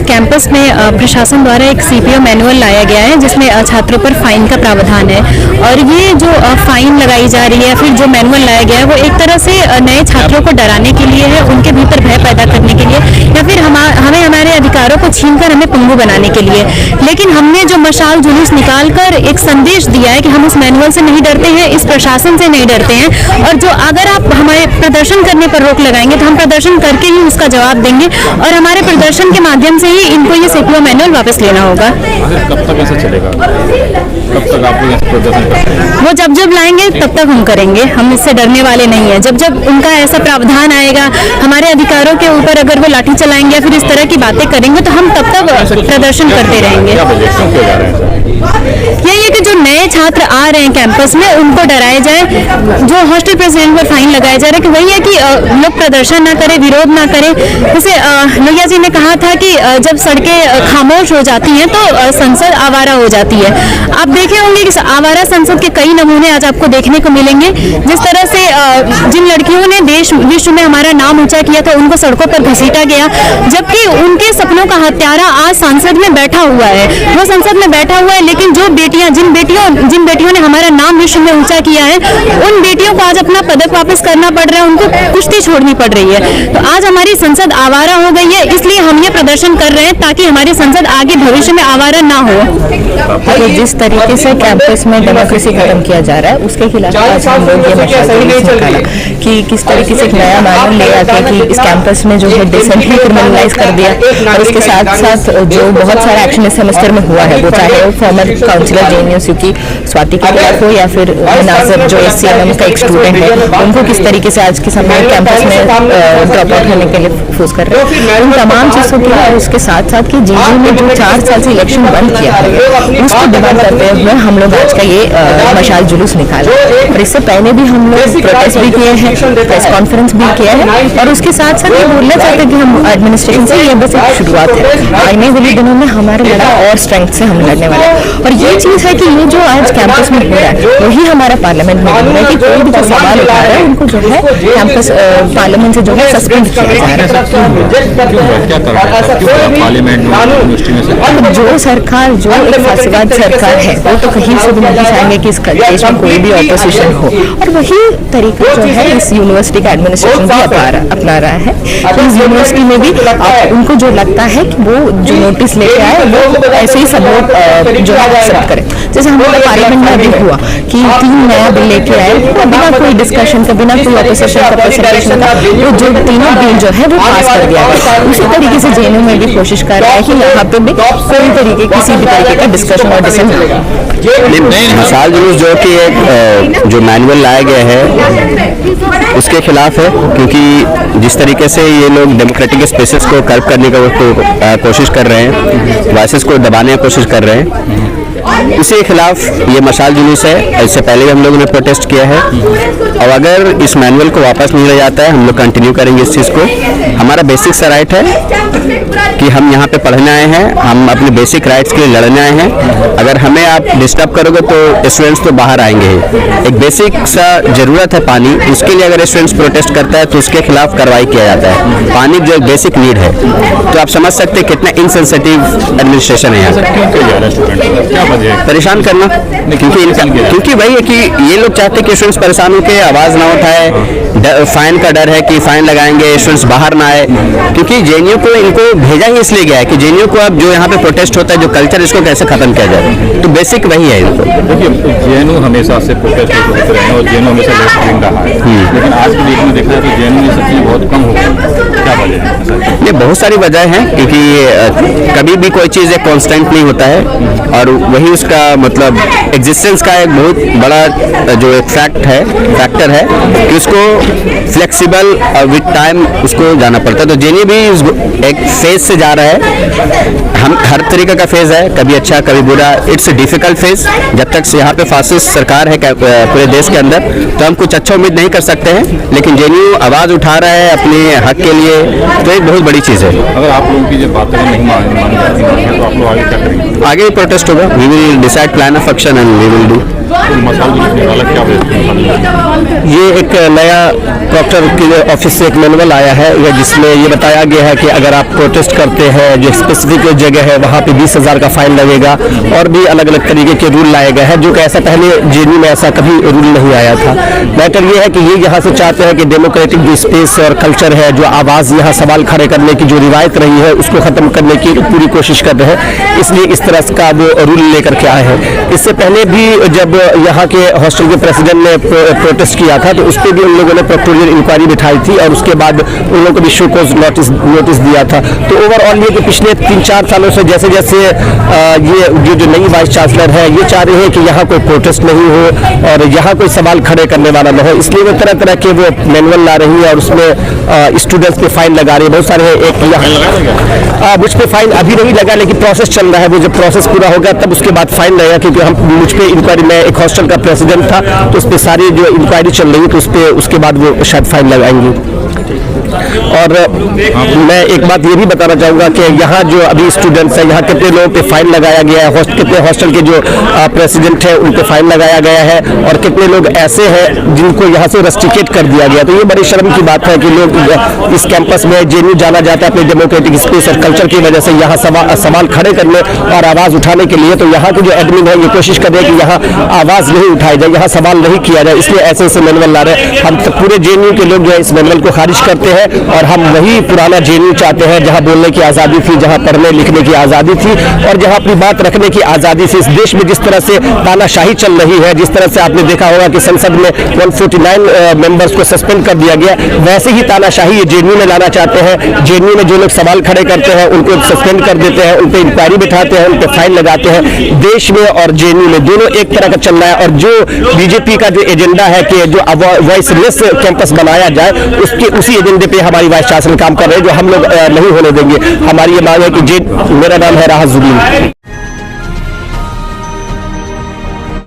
Campus में प्रशासन द्वारा एक सीपीओ मैनुअल लाया गया है जिसमें छात्रों पर फाइन का प्रावधान है। और ये जो फाइन लगाई जा रही है, फिर जो मैनुअल लाया गया है, वो एक तरह से नए छात्रों को डराने के लिए है, उनके भीतर भय पैदा करने के लिए, या फिर हमें हमारे अधिकारों को छीनकर हमें पंगु बनाने के लिए। लेकिन हमने जो मशाल जुलूस निकालकर एक संदेश दिया है कि हम उस मैनुअल से नहीं डरते हैं, इस प्रशासन से नहीं डरते हैं, और जो अगर आप हमारे प्रदर्शन करने पर रोक लगाएंगे तो हम प्रदर्शन करके ही उसका जवाब देंगे, और हमारे प्रदर्शन के माध्यम से ही इनको ये सीपीओ मैनुअल वापस लेना होगा। कब तक ऐसा चलेगा? कब तक आप प्रदर्शन करते हैं? वो जब जब लाएंगे तब तक हम करेंगे, हम इससे डरने वाले नहीं है। जब जब उनका ऐसा प्रावधान आएगा, हमारे अधिकारों के ऊपर अगर वो लाठी चलाएंगे या फिर इस तरह की बातें करेंगे तो हम तब तक प्रदर्शन करते रहेंगे। यही है कि जो नए छात्र आ रहे हैं कैंपस में उनको डराया जाए, जो हॉस्टल प्रेसिडेंट पर फाइन लगाया जा रहा है, कि वही है कि लोग प्रदर्शन ना करें, विरोध ना करें। जैसे लोहिया जी ने कहा था कि जब सड़कें खामोश हो जाती हैं तो संसद आवारा हो जाती है। आप देखे होंगे कि आवारा संसद के कई नमूने आज आपको देखने को मिलेंगे। जिस तरह से जिन लड़कियों ने देश विश्व में हमारा नाम ऊंचा किया था उनको सड़कों पर घसीटा गया, जबकि उनके सपनों का हत्यारा आज संसद में बैठा हुआ है। वो संसद में बैठा हुआ है, लेकिन जो बेटियां जिन बेटियों ने हमारा नाम विश्व में ऊंचा किया है, उन बेटियों को आज अपना पदक वापस करना पड़ रहा है, उनको कुश्ती छोड़नी पड़ रही है। तो आज हमारी संसद आवारा हो गई है, इसलिए हम ये प्रदर्शन कर रहे हैं ताकि हमारी संसद आगे भविष्य में आवारा ना हो। तो जिस तरीके से कैंपस में डेमोक्रेसी खत्म किया जा रहा है उसके खिलाफ आज हम लोग ये मशाल जुलूस निकाला कि किस तरीके से एक नया मैनुअल ले आके कि इस कैंपस में जो है डिसेंटली क्रिमिनलाइज कर दिया, और उसके साथ साथ जो बहुत सारा एक्शन इस सेमेस्टर में हुआ है, वो चाहे वो फॉर्मर काउंसिलर जेएनयू की स्वाति के खिलाफ हो या फिर नाजर जो SCMM का एक स्टूडेंट है, उनको किस तरीके से आज के समय कैंपस में ड्रॉप आउट होने के लिए फोर्स कर रहे हैं, उन तमाम चीज़ों के लिए। उसके साथ साथ कि जेएनयू ने जो 4 साल से इलेक्शन बंद किया है उसको डिमांड करते हुए हम लोग आज का ये मशाल जुलूस निकाला। और इससे पहले भी हम लोग प्रोटेस्ट भी किए हैं, प्रेस कॉन्फ्रेंस भी किया है, और उसके साथ साथ ये बोलना चाहते हैं कि हम एडमिनिस्ट्रेशन से ये बस एक शुरुआत है, आने वाले दिनों में हमारे लड़ाई और स्ट्रेंथ से हम लड़ने वाले हैं। और ये चीज़ है कि ये जो आज कैंपस में हो रहा है वही हमारा पार्लियामेंट में हो रहा है कि कोई भी जो सवाल उठा रहा है उनको जो है कैंपस पार्लियामेंट से जो है सस्पेंड किया जा रहा है। जो सरकार जो एक फासिवाद सरकार है वो तो कहीं से भी नहीं चाहेंगे कि इस देश में कोई भी ऑपोजिशन हो, और वही तरीका जो है इस यूनिवर्सिटी का एडमिनिस्ट्रेशन भी अपना रहा है। तो इस यूनिवर्सिटी में भी उनको जो लगता है कि वो जो नोटिस लेके आए वो ऐसे ही सब लोग जो है एक्सेप्ट करें। जैसे हमारे पार्लियामेंट में अभी हुआ कि 3 नया बिल लेके आए बिना कोई डिस्कशन का, बिना कोई ऑपोजिशन का, प्रेजेंटेशन का, वो जो तीनों बिल जो है वो पास कर दिया गया। उसी तरीके से जेएनयू में भी कोशिश कर रहा है कि यहाँ पे भी कोई तरीके किसी भी तरीके का डिस्कशन और डिसीजन होगा। मशाल जुलूस जो कि एक जो मैनुअल लाया गया है उसके खिलाफ है, क्योंकि जिस तरीके से ये लोग डेमोक्रेटिक स्पेसेस को कर्व करने का कोशिश कर रहे हैं, वॉइसेस को दबाने की कोशिश कर रहे हैं, उसी के खिलाफ ये मशाल जुलूस है। इससे पहले भी हम लोगों ने प्रोटेस्ट किया है, और अगर इस मैनुअल को वापस नहीं लिया जाता है हम लोग कंटिन्यू करेंगे इस चीज़ को। हमारा बेसिक सा राइट है कि हम यहाँ पे पढ़ने आए हैं, हम अपने बेसिक राइट्स के लिए लड़ने आए हैं। अगर हमें आप डिस्टर्ब करोगे तो स्टूडेंट्स तो बाहर आएंगे ही। एक बेसिक सा ज़रूरत है पानी, उसके लिए अगर स्टूडेंट्स प्रोटेस्ट करता है तो उसके खिलाफ कार्रवाई किया जाता है। पानी जो एक बेसिक नीड है, तो आप समझ सकते हैं कितना इनसेंसिटिव एडमिनिस्ट्रेशन है यहाँ परेशान करना। क्योंकि वही है कि ये लोग चाहते हैं कि स्टूडेंट्स परेशान होकर आवाज़ ना उठाए, फाइन का डर है कि फाइन लगाएंगे, स्टूडेंट्स बाहर ना आए। क्योंकि जेएनयू को इनको भेजा ही इसलिए गया है कि जेएनयू को अब जो यहाँ पे प्रोटेस्ट होता है, जो कल्चर, इसको कैसे खत्म किया जाए। तो बेसिक वही है इनको। देखिए जेएनयू हमेशा से प्रोटेस्ट होते रहे और जेएनयू हमेशा लेफ्ट विंग रहा है, लेकिन आज की डेट में देखा जाए तो जेएनयू ये सब चीज़ बहुत कम हो गई। क्या वजह है? ये बहुत सारी वजह हैं, क्योंकि कभी भी कोई चीज़ एक कांस्टेंट नहीं होता है, और वही उसका मतलब एग्जिस्टेंस का एक बहुत बड़ा जो एक फैक्टर है कि उसको फ्लेक्सिबल विद टाइम उसको जाना पड़ता है। तो जेएनयू भी एक फेज से जा रहा है, हम हर तरीके का फेज है, कभी अच्छा कभी बुरा। It's a difficult phase. जब तक यहाँ पे फासिस्ट सरकार है पूरे देश के अंदर, तो हम कुछ अच्छा उम्मीद नहीं कर सकते हैं, लेकिन जेएनयू आवाज़ उठा रहा है अपने हक के लिए, तो एक बहुत बड़ी चीज़ है। अगर आप लोगों की जो बातें नहीं मानी जाती तो आप लोग आगे क्या करेंगे? आगे प्रोटेस्ट होगा। We will decide plan of action and we will do. मसाल जुलूस निकाला, क्या वजह? ये एक नया प्रॉक्टर के ऑफिस से एक मैनुअल आया है जिसमें ये बताया गया है कि अगर आप प्रोटेस्ट करते हैं जो स्पेसिफिक जगह है वहाँ पे 20,000 का फाइन लगेगा, और भी अलग अलग तरीके के रूल लाए गए हैं, जो कि ऐसा पहले जेएनयू में ऐसा कभी रूल नहीं आया था। मैटर ये है कि ये यहाँ से चाहते हैं कि डेमोक्रेटिक जो स्पेस और कल्चर है, जो आवाज़ यहाँ सवाल खड़े करने की जो रिवायत रही है उसको ख़त्म करने की पूरी कोशिश कर रहे हैं, इसलिए इस तरह का वो रूल लेकर के आए हैं। इससे पहले भी जब यहाँ के हॉस्टल के प्रेसिडेंट ने प्रोटेस्ट किया था तो उस पर भी उन लोगों ने प्रोक्टोरियल इंक्वायरी बिठाई थी, और उसके बाद उन लोगों को भी शो कॉज नोटिस दिया था। तो ओवरऑल ये कि पिछले 3-4 सालों से जैसे जैसे ये जो नई वाइस चांसलर है ये चाह रहे हैं कि यहाँ कोई प्रोटेस्ट नहीं हो और यहाँ कोई सवाल खड़े करने वाला न हो, इसलिए वो तरह तरह के वो मैनुअल ला रही है और उसमें स्टूडेंट्स पे फाइन लगा रही है। बहुत सारे एक मुझ पे फाइन अभी नहीं लगा, लेकिन प्रोसेस चल रहा है, वो जब प्रोसेस पूरा होगा तब उसके बाद फाइन लगेगा, क्योंकि हम मुझ पे इंक्वायरी, मैं एक हॉस्टल का प्रेसिडेंट था तो उस पर सारी जो इंक्वायरी चल रही है तो उस पर उसके बाद वो शायद फाइन लगाएंगे। और मैं एक बात ये भी बताना चाहूँगा कि यहाँ जो अभी स्टूडेंट्स हैं, यहाँ कितने लोगों पे फाइन लगाया गया है, कितने हॉस्टल के जो प्रेसिडेंट है उन पे फाइन लगाया गया है, और कितने लोग ऐसे हैं जिनको यहाँ से रस्टिकेट कर दिया गया। तो ये बड़ी शर्म की बात है कि लोग इस कैंपस में जेएनयू जाना जाता है अपने डेमोक्रेटिक स्पेस और कल्चर की वजह से, यहाँ सवाल खड़े करने और आवाज़ उठाने के लिए। तो यहाँ के जो एडमिन है ये कोशिश कर रहे हैं कि यहाँ आवाज़ नहीं उठाई जाए, यहाँ सवाल नहीं किया जाए, इसलिए ऐसे ऐसे मैनुअल ला रहे हैं। हम पूरे जेएनयू के लोग जो है इस मैनुअल को खारिज करते हैं, और हम वही पुराना जेएनयू चाहते हैं जहां बोलने की आज़ादी थी, जहां पढ़ने लिखने की आज़ादी थी, और जहां अपनी बात रखने की आज़ादी थी। इस देश में जिस तरह से तानाशाही चल रही है, जिस तरह से आपने देखा होगा कि संसद में 149 मेंबर्स को सस्पेंड कर दिया गया, वैसे ही तानाशाही ये जेएनयू में लाना चाहते हैं। जेएनयू में जो लोग सवाल खड़े करते हैं उनको सस्पेंड कर देते हैं, उन पर इंक्वायरी बिठाते हैं, उन पर फाइन लगाते हैं। देश में और जेएनयू में दोनों एक तरह का चल रहा है, और जो बीजेपी का जो एजेंडा है कि जो वॉइसलेस कैंपस बनाया जाए, उसके उसी एजेंडे पे हमारी वाइस चांसलर काम कर रहे हैं, जो हम लोग नहीं होने देंगे। हमारी ये मांग है कि मेरा नाम है राहत जुबीन।